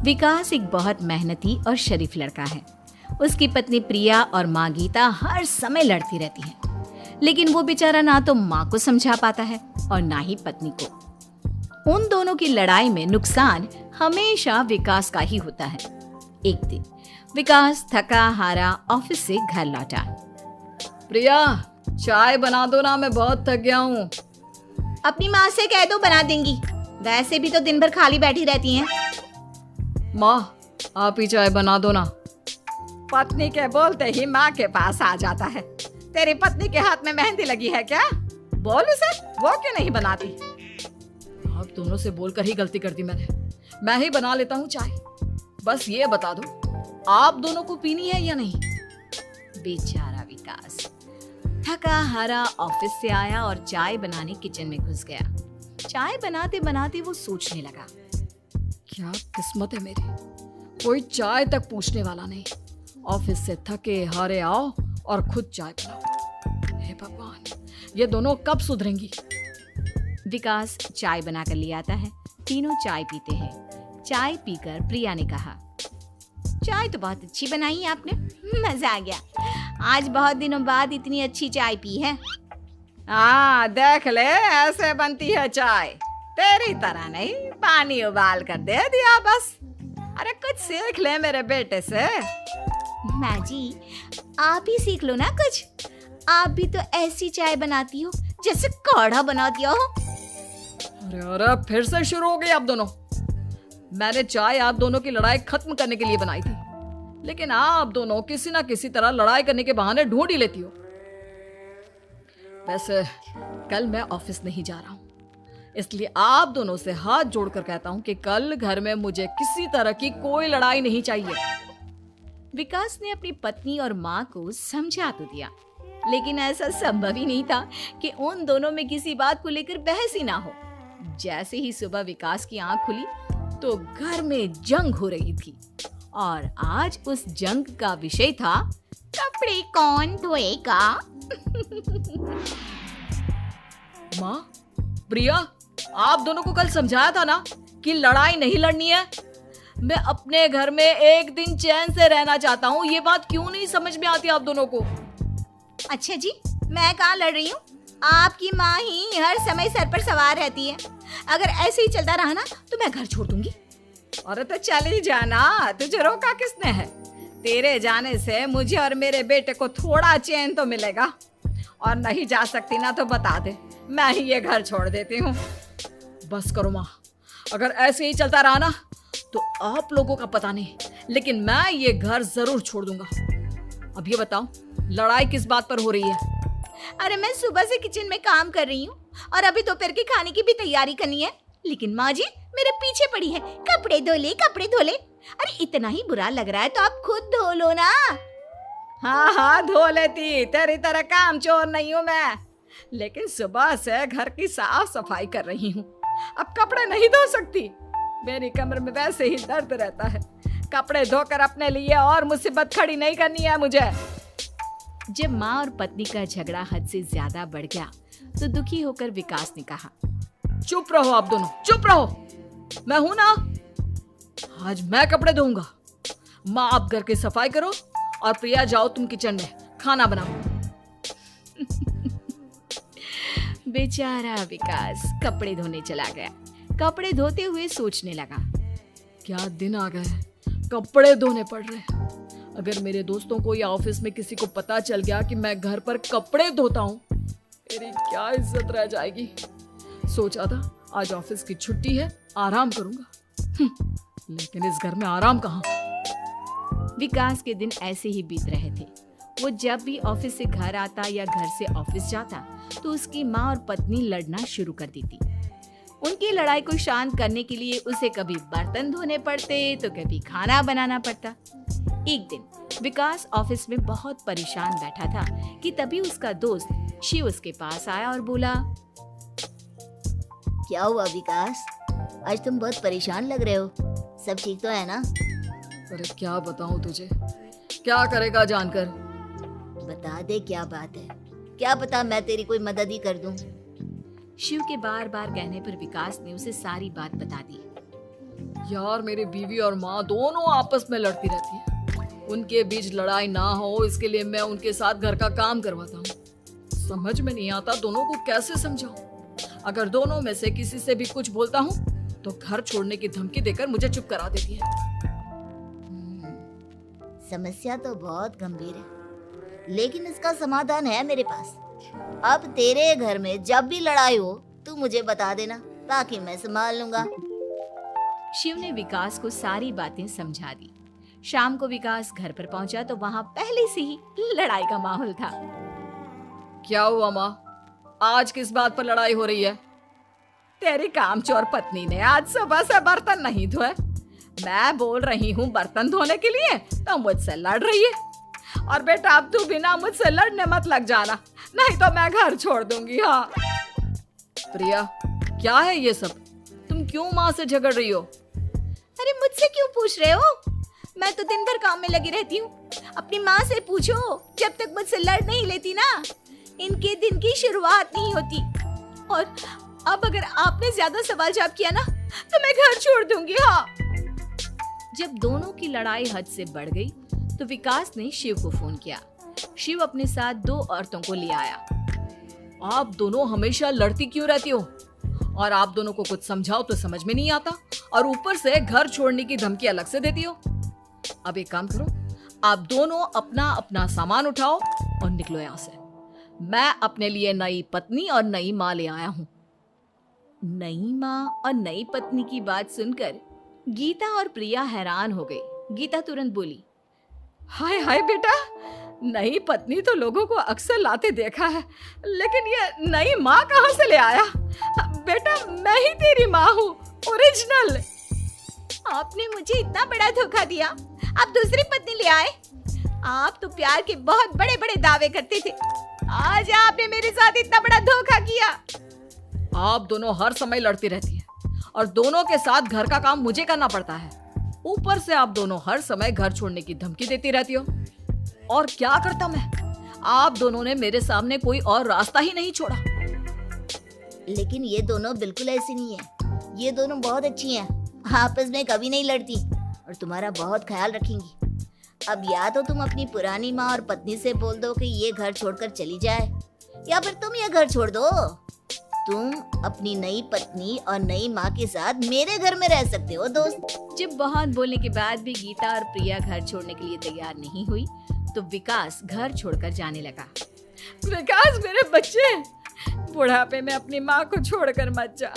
विकास एक बहुत मेहनती और शरीफ लड़का है। उसकी पत्नी प्रिया और माँ गीता हर समय लड़ती रहती हैं, लेकिन वो बेचारा ना तो माँ को समझा पाता है और ना ही पत्नी को। उन दोनों की लड़ाई में नुकसान हमेशा विकास का ही होता है। एक दिन विकास थका हारा ऑफिस से घर लौटा। प्रिया, चाय बना दो ना, मैं बहुत थक गया हूँ। अपनी माँ से कह दो, बना देंगी। वैसे भी तो दिन भर खाली बैठी रहती हैं। माँ, आप ही चाय बना दो ना। पत्नी के बोलते ही माँ के पास आ जाता है। तेरी पत्नी के हाथ में मेहंदी लगी है क्या? बोल उसे, वो क्यों नहीं बनाती? आप दोनों से बोलकर ही गलती कर दी मैंने। मैं ही बना लेता हूँ चाय। बस ये बता दो, आप दोनों को पीनी है या नहीं? बेचारा विकास थका हारा ऑफिस से आया और चाय बनाने किचन में घुस गया। चाय बनाते बनाते वो सोचने लगा, क्या किस्मत है मेरी, कोई चाय तक पूछने वाला नहीं। ऑफिस से थके हारे आओ और खुद चाय बनाओ। हे भगवान, ये दोनों कब सुधरेंगी? विकास चाय बनाकर ले आता है। तीनों चाय पीते हैं। चाय पीकर प्रिया ने कहा, चाय तो बहुत अच्छी बनाई है आपने, मजा आ गया। आज बहुत दिनों बाद इतनी अच्छी चाय पी है। हाँ, देख ले, ऐसे बनती है चाय। तेरी तरह नहीं, पानी उबाल कर दे दिया बस। अरे कुछ सीख ले मेरे बेटे से। माँ जी, आप ही सीख लो ना कुछ। आप भी तो ऐसी चाय बनाती हो जैसे काढ़ा बना दिया हो। अरे फिर से शुरू हो गई आप दोनों। मैंने चाय आप दोनों की लड़ाई खत्म करने के लिए बनाई थी, लेकिन आप दोनों किसी ना किसी तरह लड़ाई करने के बहाने ढूंढ ही लेती हो। वैसे कल मैं ऑफिस नहीं जा रहा हूँ, इसलिए आप दोनों से हाथ जोड़कर कहता हूँ कि कल घर में मुझे किसी तरह की कोई लड़ाई नहीं चाहिए। विकास ने अपनी पत्नी और माँ को समझा तो दिया, लेकिन ऐसा संभव ही नहीं था कि उन दोनों में किसी बात को लेकर बहस ही ना हो। जैसे ही सुबह विकास की आंख खुली तो घर में जंग हो रही थी, और आज उस जंग का विषय था कपड़े कौन धोएगा। माँ, प्रिया, आप दोनों को कल समझाया था ना कि लड़ाई नहीं लड़नी है। मैं अपने घर में एक दिन चैन से रहना चाहता हूँ। ये बात क्यों नहीं समझ में आती आप दोनों को? अच्छा जी, मैं कहाँ लड़ रही हूँ? आपकी माँ ही हर समय सर पर सवार रहती है। अगर ऐसे ही चलता रहा ना तो मैं घर छोड़ दूंगी। अरे तो चली जाना, तुझे रोका किसने है? तेरे जाने से मुझे और मेरे बेटे को थोड़ा चैन तो मिलेगा। और नहीं जा सकती ना तो बता दे, मैं ही ये घर छोड़ देती हूँ। बस करो माँ, अगर ऐसे ही चलता रहा ना तो आप लोगों का पता नहीं, लेकिन मैं ये घर जरूर छोड़ दूंगा। अब ये बताओ, लड़ाई किस बात पर हो रही है? अरे मैं सुबह से किचन में काम कर रही हूँ और अभी दोपहर के खाने की भी तैयारी करनी है, लेकिन माँ जी मेरे पीछे पड़ी है, कपड़े धो ले, कपड़े धो ले। अरे इतना ही बुरा लग रहा है तो आप खुद धो लो ना। हाँ हाँ, धो लेती, तेरी तरह काम चोर नहीं हूँ मैं, लेकिन सुबह से घर की साफ सफाई कर रही हूँ, अब कपड़े नहीं धो सकती। मेरी कमर में वैसे ही दर्द रहता है। कपड़े धोकर अपने लिए और मुसीबत खड़ी नहीं करनी है मुझे। जब माँ और पत्नी का झगड़ा हद से ज्यादा बढ़ गया तो दुखी होकर विकास ने कहा, चुप रहो आप दोनों, चुप रहो। मैं हूं ना, आज मैं कपड़े धोऊंगा। माँ, आप घर की सफाई करो और प्रिया, जाओ तुम किचन में खाना बनाओ। बेचारा विकास कपड़े धोने चला गया। कपड़े धोते हुए सोचने लगा, क्या दिन आ गए, कपड़े धोने पड़ रहे। अगर मेरे दोस्तों को या ऑफिस में किसी को पता चल गया कि मैं घर पर कपड़े धोता हूँ, मेरी क्या इज्जत रह जाएगी। सोचा था आज ऑफिस की छुट्टी है, आराम करूंगा, लेकिन इस घर में आराम कहाँ। विकास के दिन ऐसे ही बीत रहे थे। वो जब भी ऑफिस से घर आता या घर से ऑफिस जाता तो उसकी माँ और पत्नी लड़ना शुरू कर देती। उनकी लड़ाई को शांत करने के लिए उसे कभी बर्तन धोने पड़ते तो कभी खाना बनाना पड़ता। एक दिन विकास ऑफिस में बहुत परेशान बैठा था कि तभी उसका दोस्त शिव उसके पास आया और बोला, क्या हुआ विकास, आज तुम बहुत परेशान लग रहे हो, सब ठीक तो है ना? अरे क्या बताऊं तुझे, क्या करेगा जानकर। बता दे क्या बात है, क्या पता मैं तेरी कोई मदद ही कर दूं। शिव के बार बार कहने पर विकास ने उसे सारी बात बता दी। यार मेरी बीवी और माँ दोनों आपस में लड़ती रहती है। उनके बीच लड़ाई ना हो इसके लिए मैं उनके साथ घर का काम करवाता हूँ। समझ में नहीं आता दोनों को कैसे समझाऊं। अगर दोनों में से किसी से भी कुछ बोलता हूँ तो घर छोड़ने की धमकी देकर मुझे चुप करा देती है। समस्या तो बहुत गंभीर है, लेकिन इसका समाधान है मेरे पास। अब तेरे घर में जब भी लड़ाई हो तू मुझे बता देना, बाकी मैं संभाल लूंगा। शिव ने विकास को सारी बातें समझा दी। शाम को विकास घर पर पहुंचा तो वहां पहले से ही लड़ाई का माहौल था। क्या हुआ माँ, आज किस बात पर लड़ाई हो रही है? तेरी कामचोर पत्नी ने आज सुबह से बर्तन नहीं धोए। मैं बोल रही हूँ बर्तन धोने के लिए तो मुझसे लड़ रही है। और बेटा अब तू बिना मुझसे लड़ने मत लग जाना, नहीं तो मैं घर छोड़ दूंगी। हाँ प्रिया, क्या है ये सब? तुम क्यों माँ से झगड़ रही हो? अरे मुझसे क्यों पूछ रहे हो? मैं तो दिन भर काम में लगी रहती हूँ। अपनी माँ से पूछो, जब तक मुझसे लड़ नहीं लेती ना इनके दिन की शुरुआत नहीं होती। और अब अगर आपने ज्यादा सवाल जवाब किया ना तो मैं घर छोड़ दूंगी। हाँ। जब दोनों की लड़ाई हद से बढ़ गई तो विकास ने शिव को फोन किया। शिव अपने साथ 2 औरतों को ले आया। आप दोनों हमेशा लड़ती क्यों रहती हो? और आप दोनों को कुछ समझाओ तो समझ में नहीं आता, और ऊपर से घर छोड़ने की धमकी अलग से देती हो। अब एक काम करो, आप दोनों अपना अपना सामान उठाओ और निकलो यहाँ से। मैं अपने लिए नई पत्नी और नई माँ ले आया हूँ। नई माँ और नई पत्नी की बात सुनकर गीता और प्रिया हैरान हो गई। गीता तुरंत बोली, हाय हाय बेटा, नई पत्नी तो लोगों को अक्सर लाते देखा है, लेकिन ये नई माँ कहाँ से ले आया? बेटा मैं ही तेरी माँ हूँ, ओरिजिनल। आपने मुझे इतना बड़ा धोखा दिया, आप दूसरी पत्नी ले आए। आप तो प्यार के बहुत बड़े बड़े दावे करते थे, आज आपने मेरे साथ इतना बड़ा धोखा किया। आप दोनों हर समय लड़ती रहती है और दोनों के साथ घर का काम मुझे करना पड़ता है। ऊपर से आप दोनों हर समय घर छोड़ने की धमकी देती रहती हो। और क्या करता मैं? आप दोनों ने मेरे सामने कोई और रास्ता ही नहीं छोड़ा। लेकिन ये दोनों बिल्कुल ऐसी नहीं है। ये दोनों बहुत अच्छी हैं, आपस में कभी नहीं लड़ती और तुम्हारा बहुत ख्याल रखेंगी। अब या तो तुम अपनी पुरानी माँ और पत्नी से बोल दो कि ये घर छोड़कर चली जाए, या फिर तुम ये घर छोड़ दो। तुम अपनी नई पत्नी और नई माँ के साथ मेरे घर में रह सकते हो दोस्त। जब बहुत बोलने के बाद भी गीता और प्रिया घर छोड़ने के लिए तैयार नहीं हुई तो विकास घर छोड़कर जाने लगा। विकास मेरे बच्चे, बुढ़ापे में अपनी माँ को छोड़कर मत जा।